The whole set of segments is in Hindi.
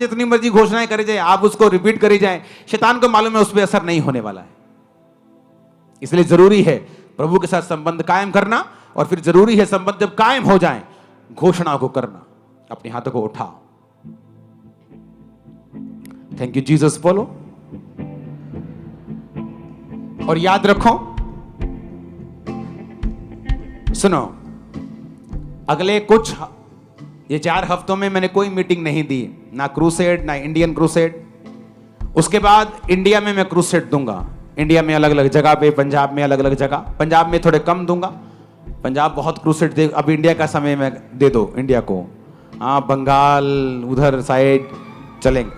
जितनी मर्जी घोषणाएं करी जाए, आप उसको रिपीट करी जाए, शैतान को मालूम है उस पर असर नहीं होने वाला है। इसलिए जरूरी है प्रभु के साथ संबंध कायम करना, और फिर जरूरी है संबंध जब कायम हो जाए घोषणा को करना। अपने हाथों को उठाओ। थैंक यू जीसस बोलो, और याद रखो, सुनो, अगले कुछ ये 4 हफ्तों में मैंने कोई मीटिंग नहीं दी, ना क्रूसेड, ना इंडियन क्रूसेड। उसके बाद इंडिया में मैं क्रूसेड दूंगा, इंडिया में अलग अलग जगह पे, पंजाब में अलग अलग जगह, पंजाब में थोड़े कम दूंगा, पंजाब बहुत क्रूसेड दे। अब इंडिया का समय में दे दो इंडिया को, हाँ बंगाल उधर साइड चलेंगे,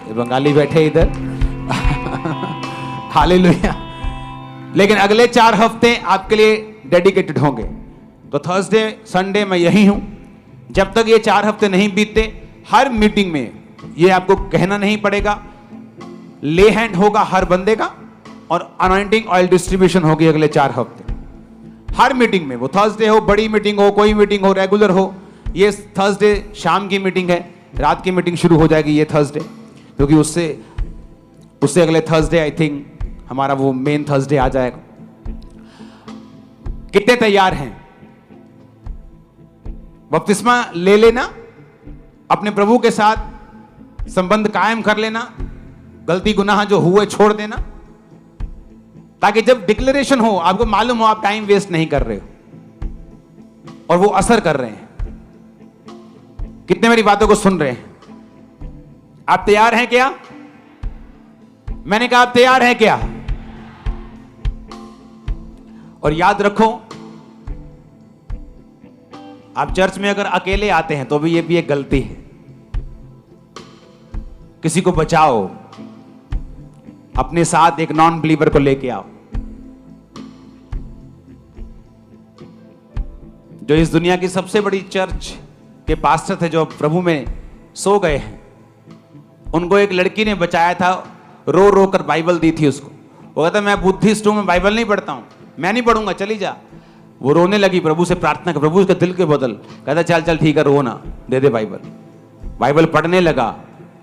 ये बंगाली बैठे इधर हालेलुया। लेकिन अगले 4 हफ्ते आपके लिए डेडिकेटेड होंगे। तो थर्सडे संडे मैं यही हूं। जब तक ये 4 हफ्ते नहीं बीतते, हर मीटिंग में ये आपको कहना नहीं पड़ेगा, ले हैंड होगा हर बंदे का, और अनॉइंटिंग ऑयल डिस्ट्रीब्यूशन होगी अगले 4 हफ्ते हर मीटिंग में। वो थर्सडे हो, बड़ी मीटिंग हो, कोई मीटिंग हो, रेगुलर हो। ये थर्सडे शाम की मीटिंग है, रात की मीटिंग शुरू हो जाएगी ये थर्सडे, क्योंकि उससे अगले थर्सडे आई थिंक हमारा वो मेन थर्सडे आ जाएगा। कितने तैयार हैं? बपतिस्मा ले लेना, अपने प्रभु के साथ संबंध कायम कर लेना, गलती गुनाह जो हुए छोड़ देना, ताकि जब डिक्लेरेशन हो आपको मालूम हो आप टाइम वेस्ट नहीं कर रहे हो और वो असर कर रहे हैं। कितने मेरी बातों को सुन रहे हैं? आप तैयार हैं क्या? मैंने कहा आप तैयार हैं क्या? और याद रखो, आप चर्च में अगर अकेले आते हैं तो भी ये भी एक गलती है। किसी को बचाओ, अपने साथ एक नॉन बिलीवर को लेके आओ। जो इस दुनिया की सबसे बड़ी चर्च के पास्टर थे, जो प्रभु में सो गए हैं, उनको एक लड़की ने बचाया था, रो रो कर बाइबल दी थी उसको। वो कहता मैं बुद्धिस्ट हूं, मैं बाइबल नहीं पढ़ता हूं, मैं नहीं पढ़ूंगा, चली जा। वो रोने लगी, प्रभु से प्रार्थना कर, प्रभु उसके दिल के बदल। कहता चल चल ठीक है, रो ना, दे दे बाइबल। बाइबल पढ़ने लगा।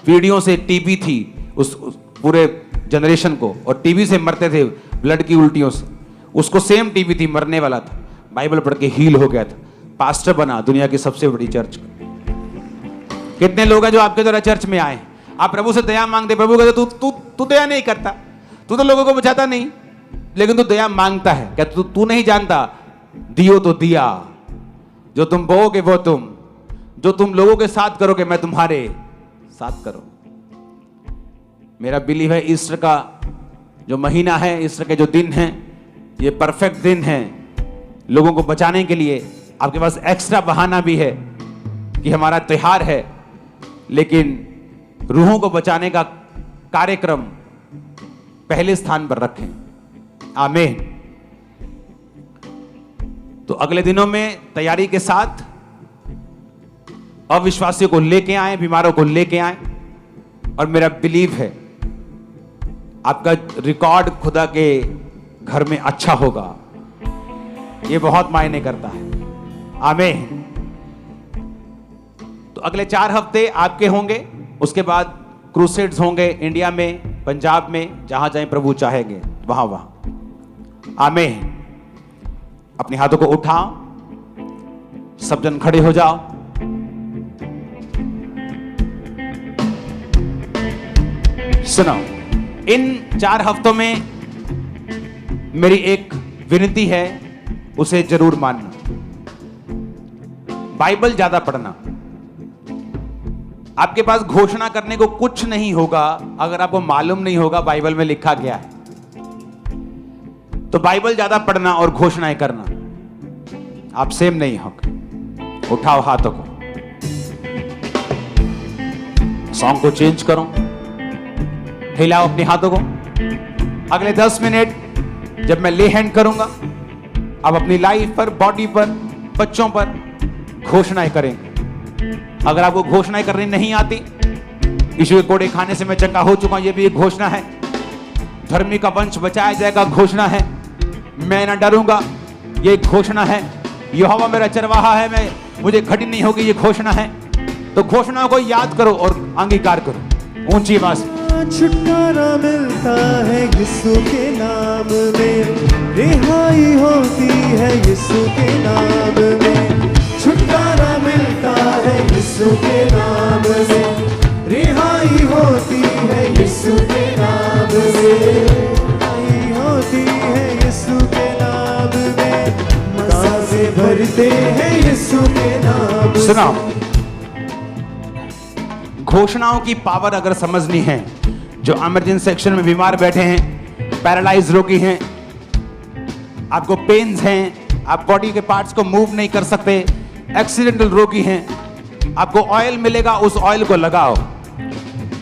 पीढ़ियों से टीबी थी उस पूरे जनरेशन को, और टीबी से मरते थे, ब्लड की उल्टियों से। उसको सेम टीबी थी, मरने वाला था, बाइबल पढ़ के हील हो गया था, पास्टर बना दुनिया की सबसे बड़ी चर्च का। कितने लोग हैं जो आपके द्वारा चर्च में आए? आप प्रभु से दया मांगते, प्रभु कहते तू दया नहीं करता, तू तो लोगों को बचाता नहीं, लेकिन तू दया मांगता है। क्या तू नहीं जानता? दियो तो दिया, जो तुम बोओगे वो तुम, जो तुम लोगों के साथ करोगे मैं तुम्हारे साथ करो। मेरा बिलीव है ईस्टर का जो महीना है, ईस्टर के जो दिन हैं, ये परफेक्ट दिन है लोगों को बचाने के लिए। आपके पास एक्स्ट्रा बहाना भी है कि हमारा त्योहार है, लेकिन रूहों को बचाने का कार्यक्रम पहले स्थान पर रखें। आमीन। तो अगले दिनों में तैयारी के साथ अविश्वासियों को लेके आए, बीमारों को लेके आए, और मेरा बिलीव है आपका रिकॉर्ड खुदा के घर में अच्छा होगा। ये बहुत मायने करता है। आमीन। तो अगले 4 हफ्ते आपके होंगे, उसके बाद क्रूसेड्स होंगे इंडिया में, पंजाब में, जहां जाएं प्रभु चाहेंगे वहां वहां। आमीन। अपने हाथों को उठाओ, सब जन खड़े हो जाओ। सुनो, इन 4 हफ्तों में मेरी एक विनती है, उसे जरूर मानना। बाइबल ज्यादा पढ़ना। आपके पास घोषणा करने को कुछ नहीं होगा अगर आपको मालूम नहीं होगा बाइबल में लिखा गया है। तो बाइबल ज्यादा पढ़ना और घोषणाएं करना आप सेम नहीं होगा। उठाओ हाथों को, सॉन्ग को चेंज करो, हिलाओ अपने हाथों को। अगले 10 मिनट जब मैं ले हैंड करूंगा, आप अपनी लाइफ पर, बॉडी पर, बच्चों पर घोषणाएं करेंगे। अगर आपको घोषणाएं करनी नहीं आती, यीशु के कोड़े खाने से मैं चंगा हो चुका हूं, यह भी एक घोषणा है। धर्मी का वंश बचाया जाएगा, घोषणा है। मैं ना डरूंगा, ये घोषणा है। यहोवा मेरा चरवाहा है, मुझे घटी नहीं होगी, ये घोषणा है। तो घोषणाओं को याद करो और अंगीकार करो ऊंची आवाज में। छुटकारा मिलता है यीशु के नाम में, रिहाई होती है यीशु के नाम में। छुटकारा मिलता है यीशु के नाम में, रिहाई होती है यीशु के नाम में। रिहाई होती है यीशु के नाम में, मज़ा से भरते हैं यीशु के नाम। सुनाओ, घोषणाओं की पावर अगर समझनी है, जो इमरजेंसी सेक्शन में बीमार बैठे हैं, पैरालाइज रोगी हैं, आपको पेन्स हैं, आप बॉडी के पार्ट्स को मूव नहीं कर सकते, एक्सीडेंटल रोगी हैं, आपको ऑयल मिलेगा, उस ऑयल को लगाओ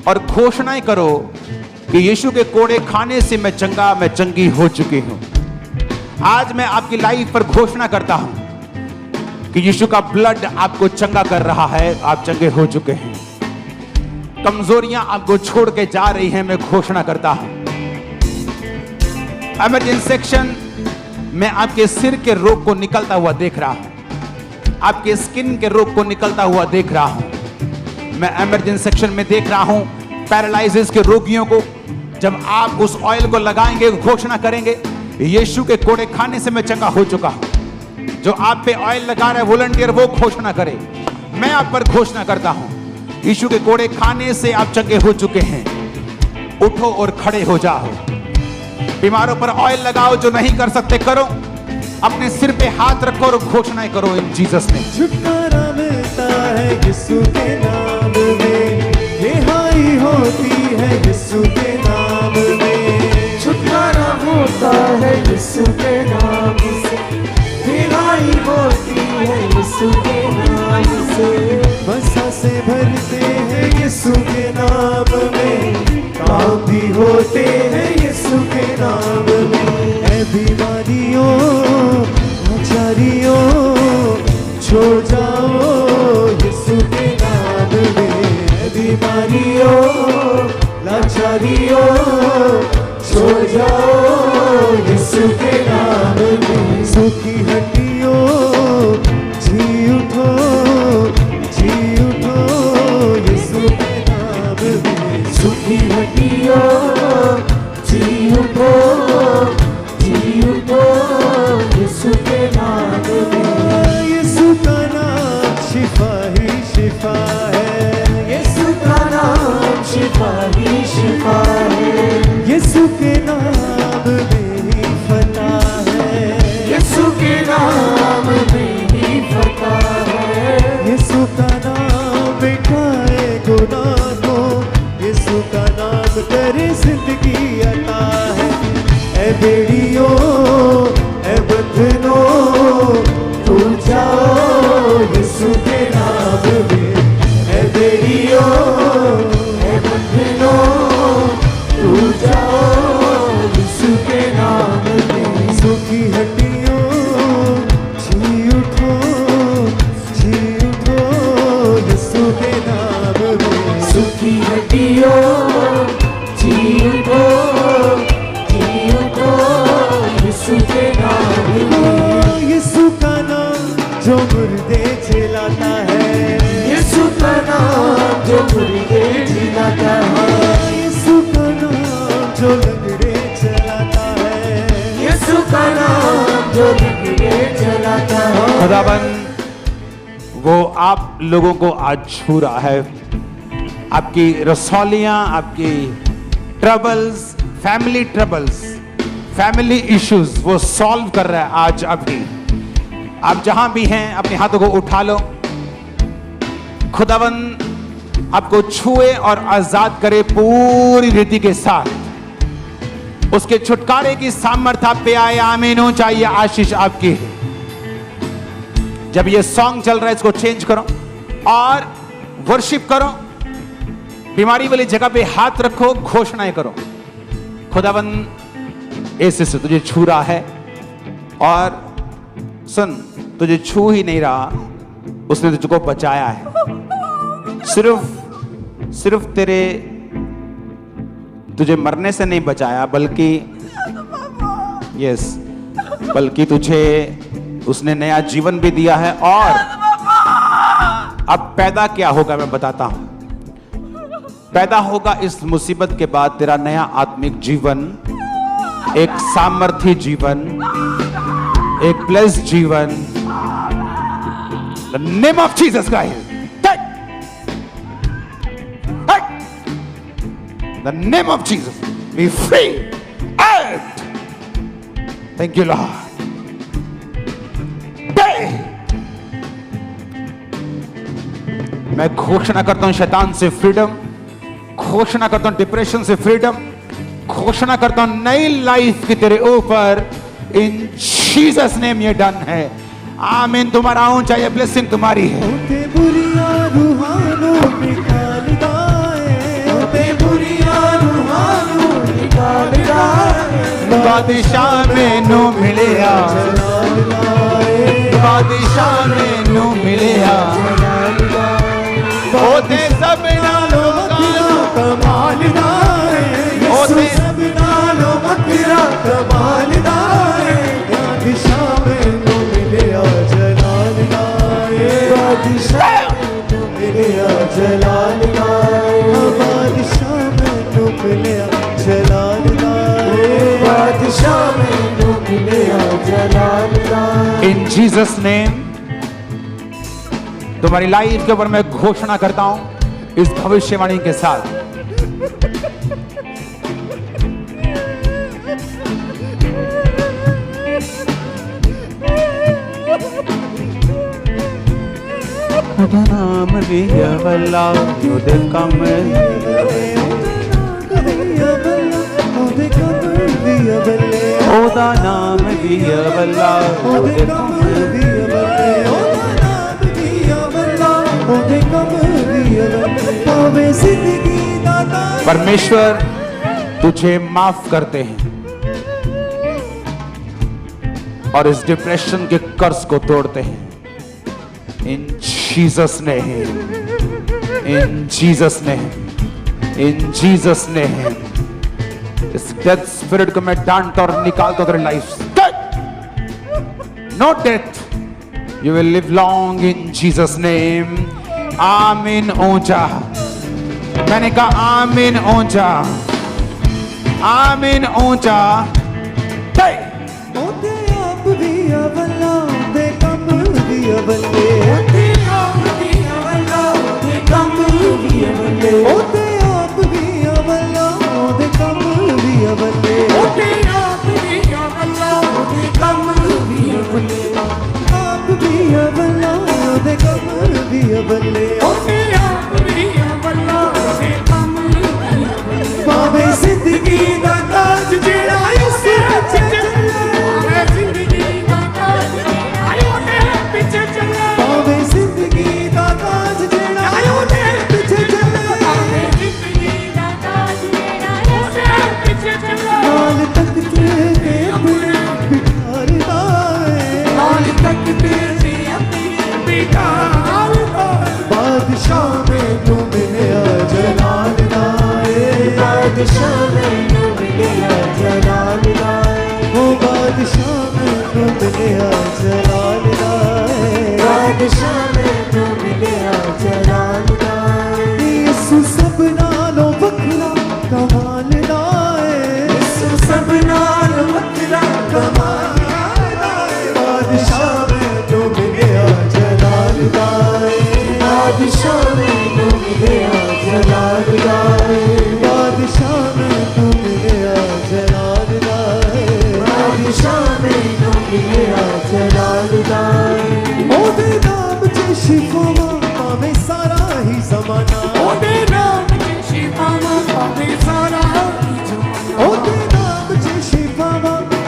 और घोषणाएं करो कि यीशु के कोड़े खाने से मैं चंगा, मैं चंगी हो चुकी हूं। आज मैं आपकी लाइफ पर घोषणा करता हूं कि यीशु का ब्लड आपको चंगा कर रहा है, आप चंगे हो चुके हैं। कमजोरियां आपको छोड़ के जा रही हैं, मैं घोषणा करता हूं। इमरजेंसी सेक्शन में आपके सिर के रोग को निकलता हुआ देख रहा हूं, आपके स्किन के रोग को निकलता हुआ देख रहा हूं। मैं इमरजेंसी सेक्शन में देख रहा हूं पैरालाइसिस के रोगियों को। जब आप उस ऑयल को लगाएंगे, घोषणा करेंगे, यीशु के कोड़े खाने से मैं चंगा हो चुका हूं। जो आप पे ऑयल लगा रहा है वॉलंटियर, वो घोषणा करे। मैं आप पर घोषणा करता हूं, यीशु के कोड़े खाने से आप चंगे हो चुके हैं। उठो और खड़े हो जाओ। बीमारों पर ऑयल लगाओ, जो नहीं कर सकते करो। अपने सिर पे हाथ रखो और घोषणाएं करो इन जीसस ने। छुटकारा मिलता है यीशु के नाम में, रिहाई होती है यीशु के नाम में। छुटकारा होता है यीशु के नाम से, रिहाई होती है यीशु के नाम से। बसा से भरते हैं यीशु के नाम में, काम भी होते हैं यीशु के नाम में। ऐ बीमारियों, लाचारियों, छोड़ जाओ यीशु के नाम में। ऐ बीमारियों, लाचारियों, छोड़ जाओ यीशु के नाम में। सूखी हड्डियों, जी उठो, जी उठो यीशु के नाम में। सूखी हड्डियों, जी उठो, जी उठो यीशु के नाम में। यीशु का नाम शिफा ही शिफा है, यीशु का नाम शिफा ही शिफा है। यीशु के नाम में ही फतह है, यीशु के नाम में ही फतह है। यीशु का नाम मिटाए गुनाह को, यीशु का नाम करे जिंदगी अता है। ऐ बेड़ियों, ऐ बंधनों, टूट जाओ यीशु के नाम में। ऐ बेड़ियों, ऐ बंधनों, टूट जाओ यीशु के नाम में। सूखी हड्डियों, जी उठो, जी उठो यीशु के नाम में। सूखी हड्डियों, जी उठो, जी उठो यीशु के नाम में। यीशु का नाम जो मुर्दे जिलाता है, यीशु का नाम जो मुर्दे जिलाता है। यीशु का नाम जो लंगड़े चलाता है, यीशु का नाम जो लंगड़े चलाता है। खुदाबंद वो आप लोगों को आज छू रहा है। आपकी रसौलियां, आपकी troubles, family troubles, family issues वो सॉल्व कर रहा है आज अभी। आप जहां भी हैं अपने हाथों को उठा लो। खुदावंद आपको छुए और आजाद करे पूरी रीति के साथ। उसके छुटकारे की सामर्थ्य आप पे आए। आमीन हो। चाहिए आशीष आपकी। जब ये सॉन्ग चल रहा है इसको चेंज करो और वर्शिप करो। बीमारी वाली जगह पे हाथ रखो, घोषणाएं करो। खुदावंद ऐसे से तुझे छू रहा है और सुन, तुझे छू ही नहीं रहा, उसने तुझको बचाया है। सिर्फ तुझे मरने से नहीं बचाया, बल्कि तुझे उसने नया जीवन भी दिया है और अब पैदा क्या होगा मैं बताता हूं। पैदा होगा इस मुसीबत के बाद तेरा नया आत्मिक जीवन, एक सामर्थ्य जीवन, एक ब्लेस जीवन। The name of Jesus Christ, the name of Jesus, B free. Thank you Lord. मैं घोषणा करता हूं शैतान से फ्रीडम, घोषणा करता हूं डिप्रेशन से फ्रीडम, घोषणा करता हूं नई लाइफ की तेरे ऊपर। इन जीसस नेम ये डन है। आमीन। तुम्हारा ऊंचा ये ब्लेसिंग तुम्हारी है। बुरिया रूहानो निकाल दाए, बुरिया रूहानो निकाल दाए। बादशाह मैनू मिलिया, बादशाह मैनू मिलिया। ओते सब नालों कमाल दाए, ओते सब नालों तेरा कमाल दाए। बादशाह मैनू मिलिया जलाल दाए, बादशाह मैनू मिलिया जलाल दाए। बादशाह मैनू मिलिया जलाल दाए, बादशाह मैनू मिलिया जलाल दाए। इन जीसस नेम तुम्हारी लाइफ के ऊपर मैं घोषणा करता हूं इस भविष्यवाणी के साथ। नाम भी अवला युद्ध कम, ओदा नाम भी अवला युद्ध कम। परमेश्वर तुझे माफ करते हैं और इस डिप्रेशन के कर्ज को तोड़ते हैं। इन जीसस ने, इन जीसस ने, इन जीसस ने। इस डेथ स्पिरिट को मैं डांटता और निकालता तेरी लाइफ से। No death, you will live long in Jesus name. Amen. ऊंचा मैंने कहा, आमीन ऊंचा, आमीन ऊंचा। ओते आप भी अवला दे कम भी अवले, ओते आप भी अवला दे कम भी अवले, ओते आप भी अवला दे कम भी अवले, ओते आप भी अवला दे कम भी अवले, आप भी अवला दे कम भी अवले, ओते आप भी अवला दे कम भी अवले। भावे जिंदगी दा ताज जेड़ा इस पिछे चले, भावे जिंदगी दा ताज आयो तेरे पिछे चले, भावे जिंदगी दा ताज जेड़ा आयो तेरे पिछे चले, भावे जिंदगी दा ताज जेड़ा आयो तेरे पिछे चले। नाल तक तेरे अपने बिठार दाए, नाल तक तेरे अपने बिठार दाए। बादशाह मैनू मिलिया जलाल दाए, बादशाह मैनू मिलिया जलाल दाए। ओ बादशाह मैनू मिलिया जलाल दाए, बादशाह मैनू मिलिया जलाल दाए। यीशु सब नालों वखरा कमाल दाए, यीशु सब नालों वखरा कमाल दाए। बादशाह मैनू मिलिया जलाल दाए, बादशाह मैनू मिलिया जलाल दाए, बादशाह मैनू मिलिया जलाल दाए, बादशाह मैनू मिलिया जलाल दाए। ओदे नाम च शिफा पावे सारा ही ज़माना, ओदे नाम च शिफा पावे सारा ही ज़माना, ओदे नाम च शिफा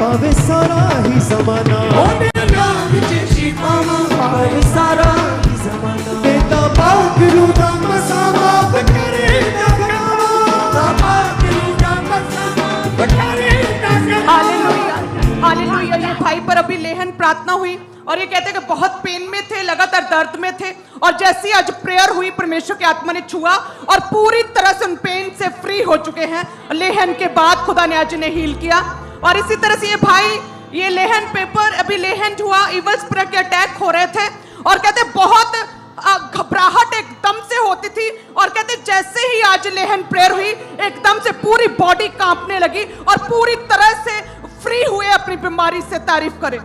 पावे सारा ही ज़माना, ओदे नाम च शिफा पावे सारा ही ज़माना। बेटा पागलू दा मसावा बकरे दा गवा, पागलू दा मसावा बकरे दा गवा। Hallelujah, hallelujah. ये भाई पर अभी लेहन प्रार्थना हुई और ये कहते हैं कि बहुत पेन में थे, लगातार दर्द में थे, और जैसी आज प्रेयर हुई परमेश्वर की आत्मा ने छुआ और पूरी तरह से उन पेन से फ्री हो चुके हैं। लेहन के बाद खुदा ने आज उन्हें हील किया। और इसी तरह से ये भाई, ये लेहन पेपर अभी लेहन हुआ, इवल स्पिरिट के अटैक हो रहे थे और कहते बहुत घबराहट एकदम से होती थी और कहते जैसे ही आज लेहन प्रेयर हुई एकदम से पूरी बॉडी कांपने लगी और पूरी तरह से फ्री हुए अपनी बीमारी से। तारीफ करें।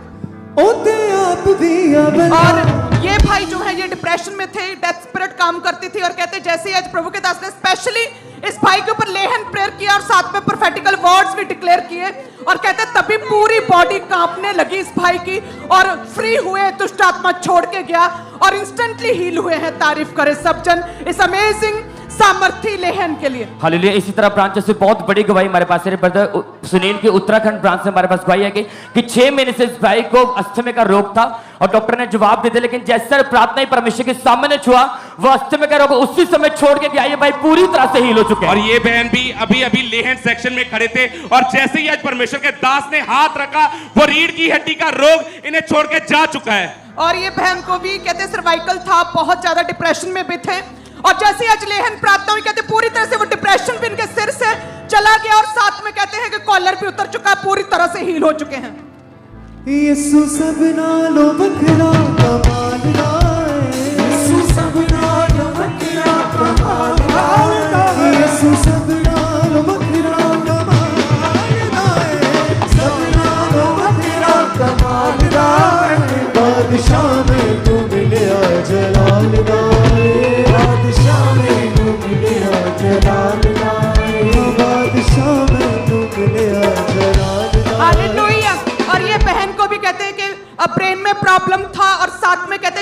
ओते आप भी अबला। और ये भाई जो है ये डिप्रेशन में थे, डेथ स्पिरिट काम करती थी और कहते जैसे ही आज प्रभु के दास ने स्पेशली इस भाई के ऊपर लेहन प्रेयर किया और साथ में प्रोफेटिकल वर्ड्स भी डिक्लेयर किए और कहते तभी पूरी बॉडी कांपने लगी इस भाई की और फ्री हुए, दुष्ट आत्मा छोड़ के गया और इंस्टेंटली हील हुए हैं। तारीफ करें सब जन इस अमेजिंग सामर्थी लेहन के लिए। हालेलुया। इसी तरह ब्रांच से बहुत बड़ी गवाही हमारे पास है ब्रदर सुनील के उत्तराखंड ब्रांच से हमारे पास गवाही है कि 6 महीने से इस भाई को अस्थमा का रोग था और डॉक्टर ने जवाब दे दिया, लेकिन जैसे प्रार्थना ही परमेश्वर के सामने छुआ वो अस्थमा का रोग उसी समय छोड़ के गया। ये भाई पूरी तरह से हील हो चुके हैं। और ये बहन भी अभी अभी लेहन सेक्शन में खड़े थे और जैसे ही आज परमेश्वर के दास ने हाथ रखा वो रीढ़ की हड्डी का रोग इन्हें छोड़ के जा चुका है। और ये बहन को भी कहते सर्वाइकल था, बहुत ज्यादा डिप्रेशन में भी थे और जैसे ही आज लेहन प्रार्थना हुई कहते पूरी तरह से वो डिप्रेशन भी इनके सिर से चला गया और साथ में कहते हैं कि कॉलर भी उतर चुका है, पूरी तरह से हील हो चुके हैं। यीशु सब नालो बखरा कमाल दा है। यीशु सब नालो बखरा कमाल दा है। यीशु सब नालो बखरा कमाल दा है। सब नालो बखरा कमाल दा है। बादशाह में तू मिलिया जलाल दा है। बादशाह में तू मिलिया जलाल दा है। बादशाह में तू मिलिया जलाल दा है। हालेलुया। और ये बहन को भी कहते हैं कि ब्रेन में प्रॉब्लम था और साथ में कहते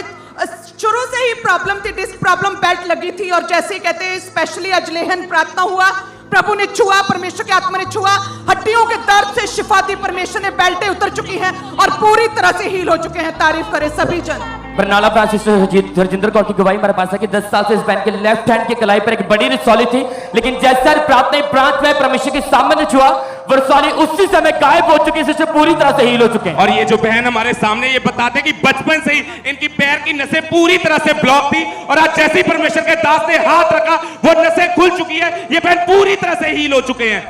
शुरू से ही प्रॉब्लम थी, डिस्क प्रॉब्लम, बेल्ट लगी थी और जैसे ही कहते हैं स्पेशली आज लेहन प्रार्थना हुआ, प्रभु ने छुआ, परमेश्वर की आत्मा ने छुआ, हड्डियों के दर्द से शिफा दी, परमेश्वर ने बेल्टें उतर चुकी हैं और पूरी तरह से हील हो चुके हैं। तारीफ करें सभी जन। बरनाला ब्रांच सिस्टर हरजिंदर कौर की गवाही हमारे पास है कि 10 साल से इस बहन के लेफ्ट हैंड की कलाई पर एक बड़ी रिसौली थी, लेकिन जैसे प्रार्थना ब्रांच में परमेश्वर के सामने छुआ वो रिसौली उसी समय गायब हो चुकी है, इससे पूरी तरह से हील हो चुके हैं। और ये जो बहन हमारे सामने ये बताते कि बचपन से ही इनकी पैर की नसें पूरी तरह से ब्लॉक थी और आज जैसे ही परमेश्वर के दास ने हाथ रखा वो नसें खुल चुकी है, ये बहन पूरी तरह से हील हो चुके हैं।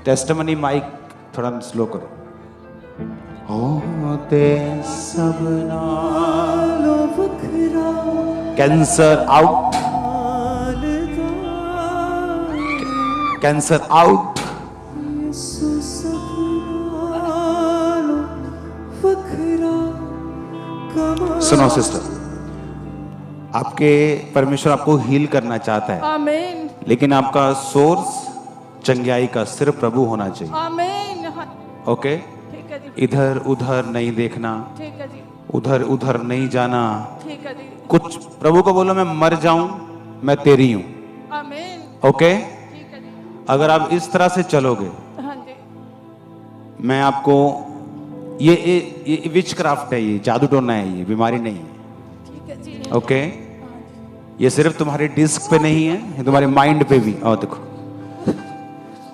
टेस्टिमनी माइक थोड़ा स्लो करो। होते सब नालो बखरा कैंसर आउट, कैंसर आउट। यीशु सब नालो बखरा कमाल। सुनो सिस्टर, आपके परमेश्वर आपको हील करना चाहता है, आमीन लेकिन आपका सोर्स चंगाई का सिर्फ प्रभु होना चाहिए। आमीन। ओके, ठीक है जी, इधर उधर नहीं देखना, ठीक है जी, उधर उधर नहीं जाना। ठीक है जी। कुछ प्रभु को बोलो मैं मर जाऊं मैं तेरी हूं। आमीन। ओके, ठीक है जी। अगर आप इस तरह से चलोगे, हाँ जी। मैं आपको ये विच क्राफ्ट है, ये जादू टोना है, ये बीमारी नहीं है। ठीक है जी। ओके, ये सिर्फ तुम्हारे डिस्क पे नहीं है, ये तुम्हारे माइंड पे भी। और देखो,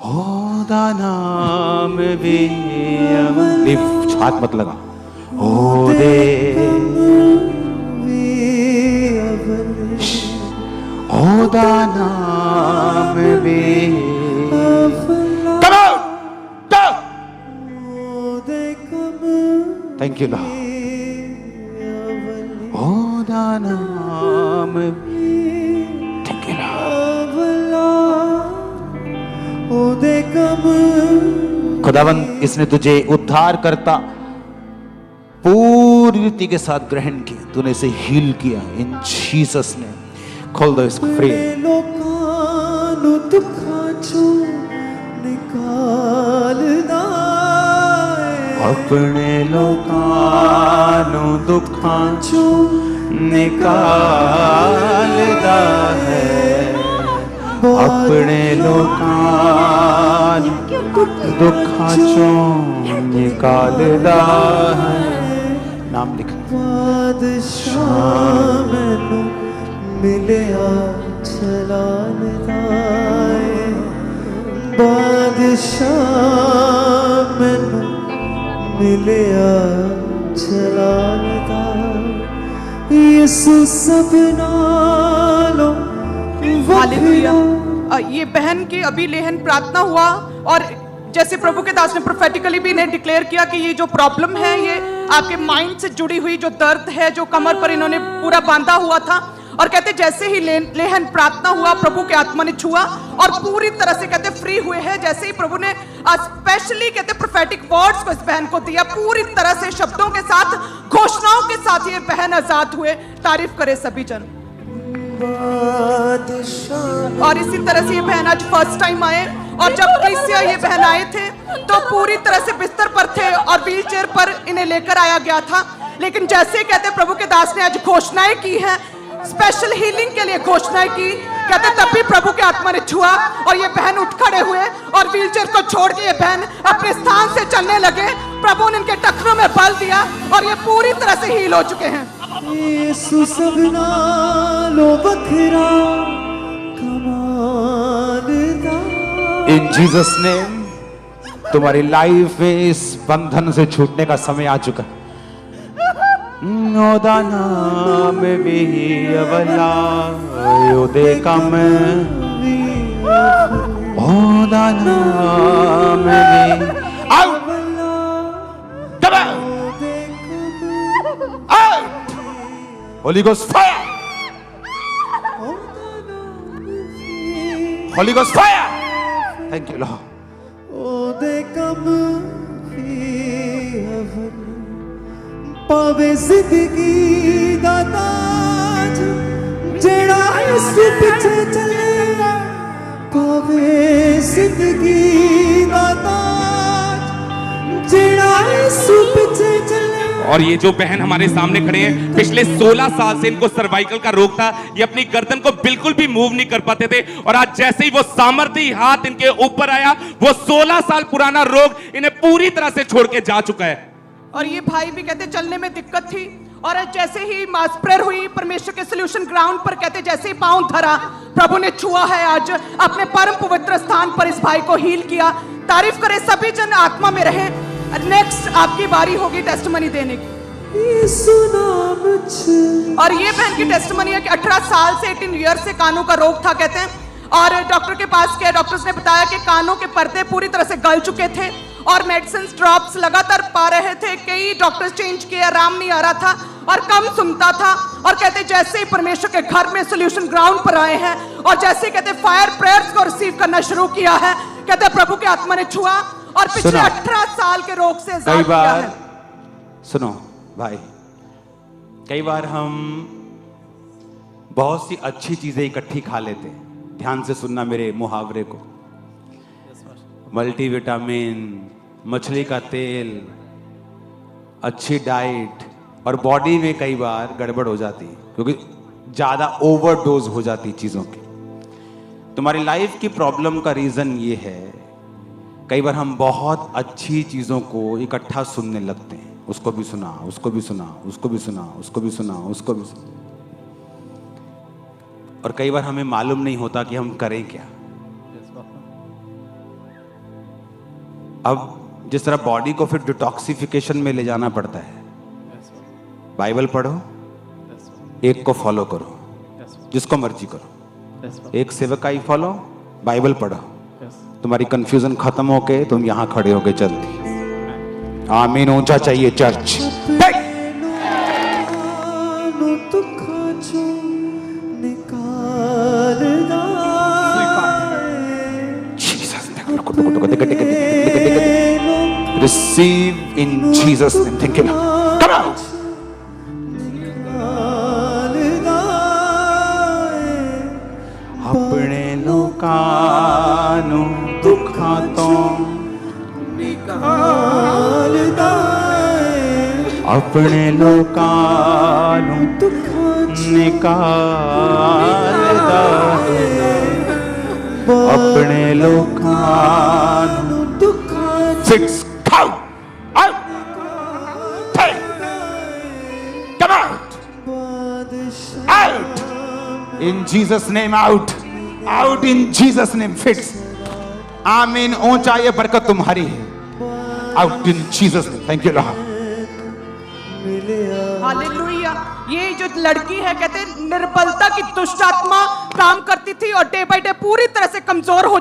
होदा नाम भी लिफ्ट, हाथ मत लगा। हो दे होदा नाम भी। Come out! Go! Thank you, Lord. होदा नाम भी। Thank you, Lord. खुदावंद इसने तुझे उद्धार करता पूरी रीति के साथ ग्रहण किया, तूने इसे हील किया इन जीसस ने। खोल दो इसको फ्री। अपने लोकानु दुखांचो निकालदा है, अपने लोकानु दुखांचो निकालदा है। नाम लिख। बादशाह मैनू मिलिया जलाल दा है। बादशाह मैनू मिलिया जलाल दा। यीशु सब नालों हालेलुया। ये बहन की अभी लेहन प्रार्थना हुआ और जैसे प्रभु के दास ने प्रोफेटिकली भी इन्हें डिक्लेयर किया कि ये जो प्रॉब्लम है ये आपके माइंड से जुड़ी हुई जो दर्द है, जो कमर पर इन्होंने पूरा बांधा हुआ था। और कहते जैसे ही लेहन प्रार्थना हुआ, प्रभु के आत्मा ने छुआ और पूरी तरह से कहते फ्री हुए हैं। जैसे ही प्रभु ने स्पेशली कहते प्रोफेटिक वर्ड्स को इस बहन को दिया, पूरी तरह से शब्दों के साथ, घोषणाओं के साथ ये बहन आजाद हुए। तारीफ करे सभी जन। और इसी तरह से ये बहन आज फर्स्ट टाइम आए, और जब क्रिसिया ये बहन आए थे तो पूरी तरह से बिस्तर पर थे और व्हील चेयर पर इन्हें लेकर आया गया था। लेकिन जैसे कहते प्रभु के दास ने आज घोषणाएं की हैं, स्पेशल हीलिंग के लिए घोषणाएं की, कहते तब भी प्रभु के आत्मा ने छुआ और ये बहन उठ खड़े हुए और व्हीलचेयर को छोड़ के ये बहन अपने स्थान से चलने लगे। प्रभु ने इनके टखनों में बल दिया और ये पूरी तरह से हील हो चुके हैं। यीशु सबना लो बखरा कमाल दा। इन जीसस नेम तुम्हारी लाइफ में इस बंधन से छूटने का समय आ चुका है। ओदा नाम भी अवला योदे कम, ओदा नाम भी out, come out, Holi ghost fire, Holi ghost fire. Thank you Lord. ओदे कम पावे जिंदगी दा ताज, जेड़ा यीशु पिछे चले, पावे जिंदगी दा ताज, जेड़ा यीशु पिछे चले। और ये जो बहन हमारे सामने खड़े हैं, पिछले 16 साल से इनको सर्वाइकल का रोग था। ये अपनी गर्दन को बिल्कुल भी मूव नहीं कर पाते थे, और आज जैसे ही वो सामर्थ्य हाथ इनके ऊपर आया, वो 16 साल पुराना रोग इन्हें पूरी तरह से छोड़ के जा चुका है। और ये भाई भी कहते चलने में दिक्कत थी, और जैसे ही मास प्रेयर हुई परमेश्वर के सॉल्यूशन ग्राउंड पर, कहते जैसे ही पांव धरा, प्रभु ने छुआ है आज अपने परम पवित्र स्थान पर, इस भाई को हील किया। तारीफ करे सभी जन, आत्मा में रहे। नेक्स्ट आपकी बारी होगी टेस्टिमनी देने की। यीशु नाम च और ये बहन की टेस्टिमनी है कि 18 साल से 18 ईयर से कानों का रोग था कहते हैं, और डॉक्टर के पास गए। डॉक्टर्स ने बताया कि कानों के पर्दे पूरी तरह से गल चुके थे और मेडिसिन ड्रॉप्स लगातार पा रहे थे। कई डॉक्टर्स चेंज किए, आराम नहीं आ रहा था और कम सुनता था। और कहते जैसे ही परमेश्वर के घर में सॉल्यूशन ग्राउंड पर आए हैं और जैसे ही कहते फायर प्रेयर्स को रिसीव करना शुरू किया है, कहते प्रभु के आत्मा ने छुआ और पिछले 18 साल के रोग से आजाद किया है। सुनो भाई, कई बार हम बहुत सी अच्छी चीजें इकट्ठी खा लेते हैं। ध्यान से सुनना मेरे मुहावरे को। मल्टीविटामिन, मछली का तेल, अच्छी डाइट, और बॉडी में कई बार गड़बड़ हो जाती है क्योंकि ज्यादा ओवरडोज हो जाती चीजों की। तुम्हारी लाइफ की प्रॉब्लम का रीजन ये है, कई बार हम बहुत अच्छी चीजों को इकट्ठा सुनने लगते हैं। उसको भी सुना, उसको भी सुना, उसको भी सुना, उसको भी सुना, उसको भी सुना, और कई बार हमें मालूम नहीं होता कि हम करें क्या। अब जिस तरह बॉडी को फिर डिटॉक्सिफिकेशन में ले जाना पड़ता है, बाइबल पढ़ो, एक को फॉलो करो, जिसको मर्जी करो, एक सेवकाई फॉलो, बाइबल पढ़ो, तुम्हारी कंफ्यूजन खत्म होके तुम यहां खड़े होके चलती। आमीन ऊंचा चाहिए church. Receive in Jesus' name. Thank you. Come out. अपने लोकां नू दुखां तो निकाल दाए, अपने लोकां नू निकाल दाए, अपने लोकां नू Six, out, take, come out, out, in Jesus' name, out in Jesus' name, fix, आमीन ऊंचा ये बरकत तुम्हारी है, out in Jesus' name, thank you Lord. Hallelujah. ये जो लड़की है कहते निर्बलता की दुष्ट आत्मा काम करती थी और डे बाय डे पूरी तरह से कमजोर हो